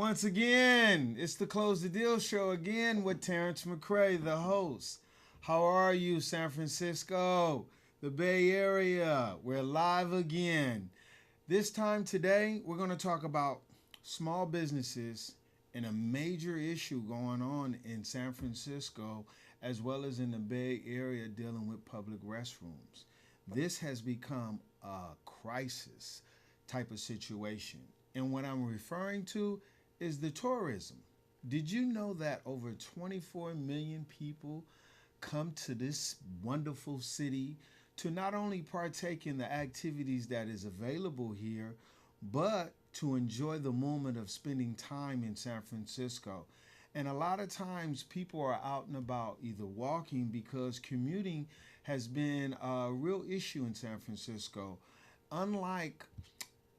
Once again, it's the Close the Deal show again with Terrence McCray, the host. How are you, San Francisco, the Bay Area? We're live again. This time today, we're going to talk about small businesses and a major issue going on in San Francisco as well as in the Bay Area dealing with public restrooms. This has become a crisis type of situation. And what I'm referring to is the tourism. Did you know that over 24 million people come to this wonderful city to not only partake in the activities that is available here, but to enjoy the moment of spending time in San Francisco? And a lot of times people are out and about either walking because commuting has been a real issue in San Francisco. Unlike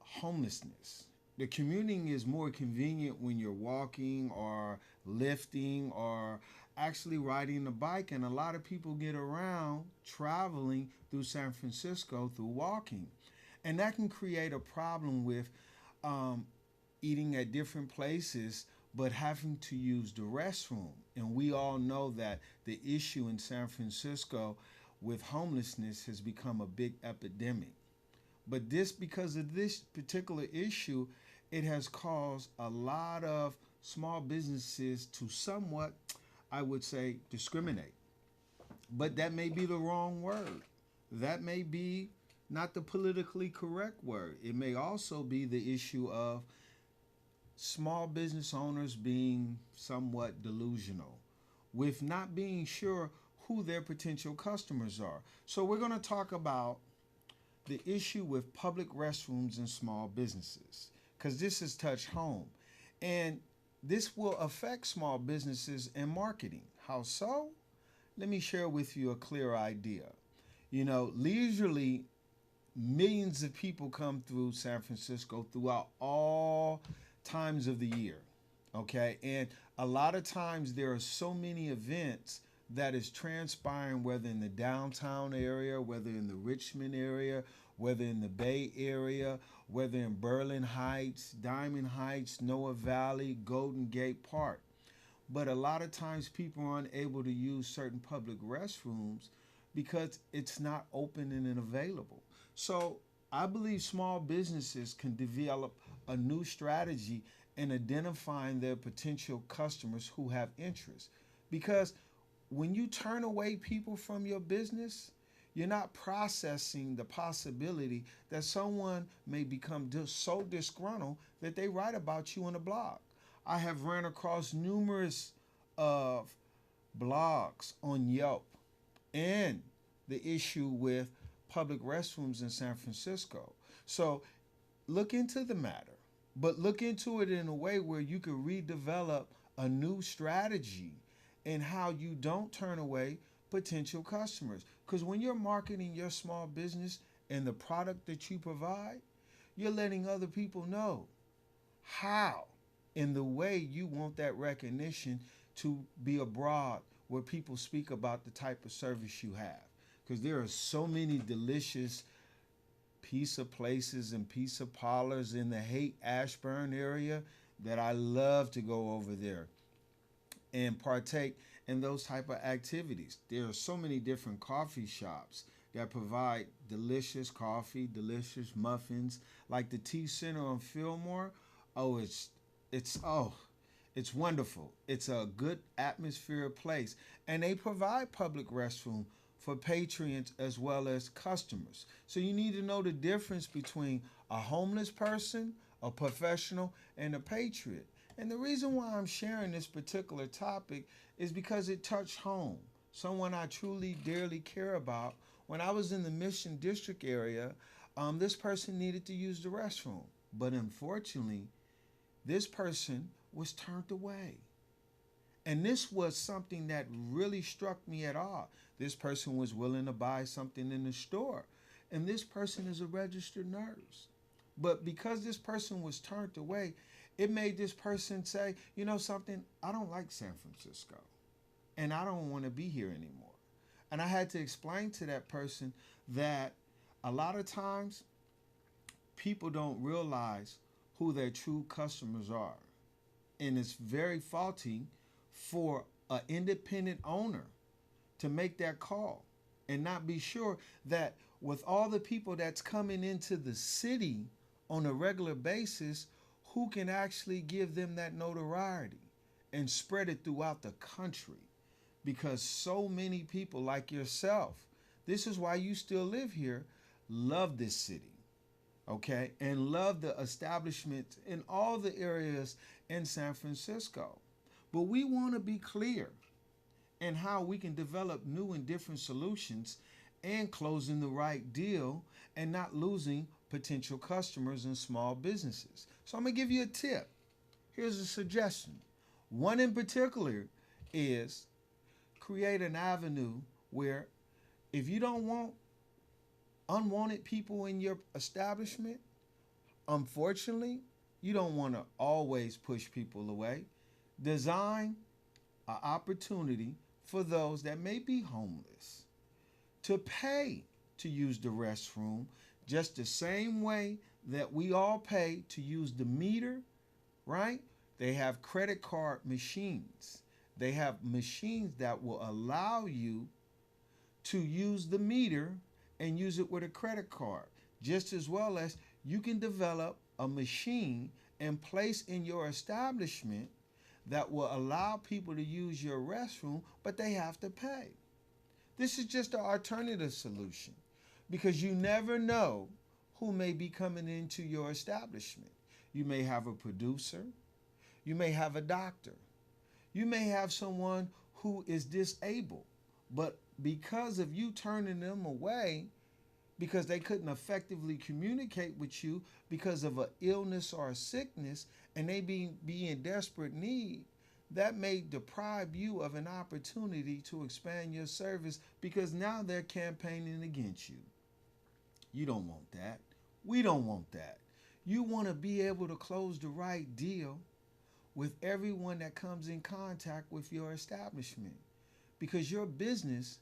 homelessness, the commuting is more convenient when you're walking or lifting or actually riding a bike, and a lot of people get around traveling through San Francisco through walking, and that can create a problem with eating at different places but having to use the restroom. And we all know that the issue in San Francisco with homelessness has become a big epidemic. But this, because of this particular issue, it has caused a lot of small businesses to somewhat, I would say, discriminate. But that may be the wrong word. That may be not the politically correct word. It may also be the issue of small business owners being somewhat delusional with not being sure who their potential customers are. So we're going to talk about the issue with public restrooms in small businesses, because this has touched home. And this will affect small businesses and marketing. How so? Let me share with you a clear idea. Leisurely, millions of people come through San Francisco throughout all times of the year. Okay? And a lot of times there are so many events that is transpiring, whether in the downtown area, whether in the Richmond area, whether in the Bay Area, whether in Berlin Heights, Diamond Heights, Noah Valley, Golden Gate Park. But a lot of times people are unable to use certain public restrooms because it's not open and available. So I believe small businesses can develop a new strategy in identifying their potential customers who have interest. Because when you turn away people from your business, you're not processing the possibility that someone may become so disgruntled that they write about you on a blog. I have run across numerous of blogs on Yelp and the issue with public restrooms in San Francisco. So look into the matter, but look into it in a way where you can redevelop a new strategy in how you don't turn away potential customers. Because when you're marketing your small business and the product that you provide, you're letting other people know how in the way you want that recognition to be abroad where people speak about the type of service you have. Because there are so many delicious pizza places and pizza parlors in the Haight-Ashburn area that I love to go over there and partake in those type of activities. There are so many different coffee shops that provide delicious coffee, delicious muffins, like the Tea Center on Fillmore. Oh, it's wonderful. It's a good atmosphere place, and they provide public restroom for patrons as well as customers. So you need to know the difference between a homeless person, a professional, and a patriot. And the reason why I'm sharing this particular topic is because it touched home. Someone I truly, dearly care about. When I was in the Mission District area, this person needed to use the restroom. But unfortunately, this person was turned away. And this was something that really struck me at all. This person was willing to buy something in the store. And this person is a registered nurse. But because this person was turned away, it made this person say, you know something, I don't like San Francisco. And I don't want to be here anymore. And I had to explain to that person that a lot of times people don't realize who their true customers are. and it's very faulty for an independent owner to make that call and not be sure that with all the people that's coming into the city on a regular basis, who can actually give them that notoriety and spread it throughout the country. Because so many people like yourself, this is why you still live here, love this city, okay, and love the establishments in all the areas in San Francisco. But we want to be clear in how we can develop new and different solutions and closing the right deal and not losing potential customers and small businesses. So I'm going to give you a tip. Here's a suggestion. One in particular is create an avenue where if you don't want unwanted people in your establishment, unfortunately, you don't want to always push people away. Design an opportunity for those that may be homeless to pay to use the restroom just the same way that we all pay to use the meter, right? They have credit card machines. They have machines that will allow you to use the meter and use it with a credit card, just as well as you can develop a machine and place in your establishment that will allow people to use your restroom, but they have to pay. This is just an alternative solution because you never know who may be coming into your establishment. You may have a producer, you may have a doctor, you may have someone who is disabled, but because of you turning them away, because they couldn't effectively communicate with you because of an illness or a sickness, and they be in desperate need, that may deprive you of an opportunity to expand your service because now they're campaigning against you. You don't want that. We don't want that. You want to be able to close the right deal with everyone that comes in contact with your establishment because your business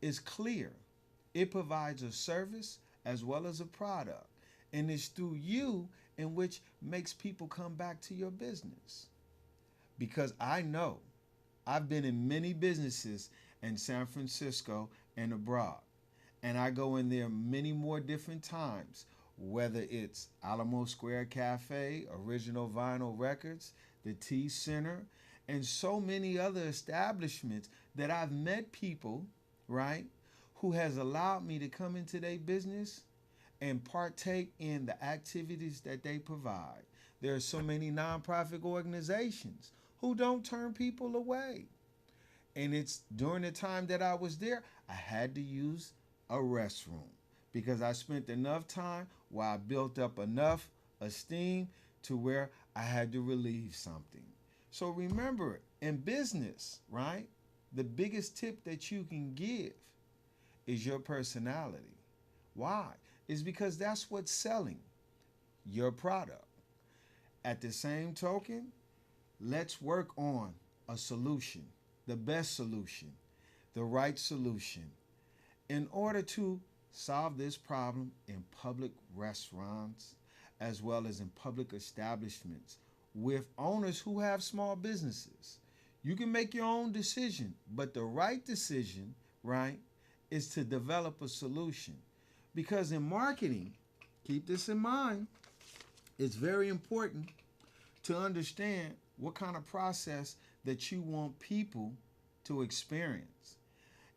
is clear. It provides a service as well as a product, and it's through you in which makes people come back to your business. Because I know I've been in many businesses in San Francisco and abroad, and I go in there many more different times, whether it's Alamo Square Cafe, Original Vinyl Records, the T Center, and so many other establishments that I've met people, right, who has allowed me to come into their business and partake in the activities that they provide. There are so many nonprofit organizations who don't turn people away. And it's during the time that I was there, I had to use a restroom because I spent enough time where I built up enough esteem to where I had to relieve something. So remember, in business, right, the biggest tip that you can give is your personality. Why? It's because that's what's selling your product. At the same token, let's work on a solution, the best solution, the right solution, in order to solve this problem in public restaurants as well as in public establishments with owners who have small businesses. You can make your own decision, but the right decision, right, is to develop a solution. Because in marketing, keep this in mind, it's very important to understand what kind of process that you want people to experience.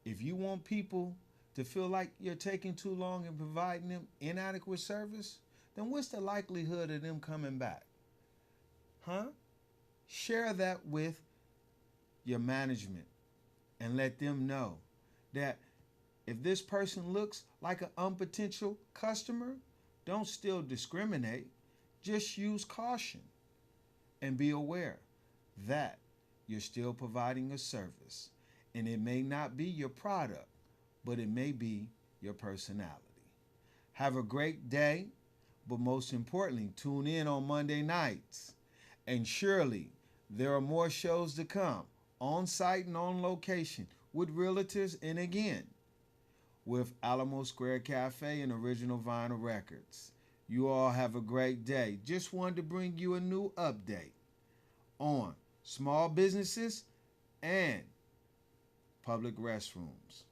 If you want people to feel like you're taking too long in providing them inadequate service, then what's the likelihood of them coming back? Huh? Share that with your management and let them know that if this person looks like an unpotential customer, don't still discriminate. Just use caution and be aware that you're still providing a service. And it may not be your product, but it may be your personality. Have a great day, but most importantly, tune in on Monday nights. And surely there are more shows to come, on site and on location, with realtors and again, with Alamo Square Cafe and Original Vinyl Records. You all have a great day. Just wanted to bring you a new update on small businesses and public restrooms.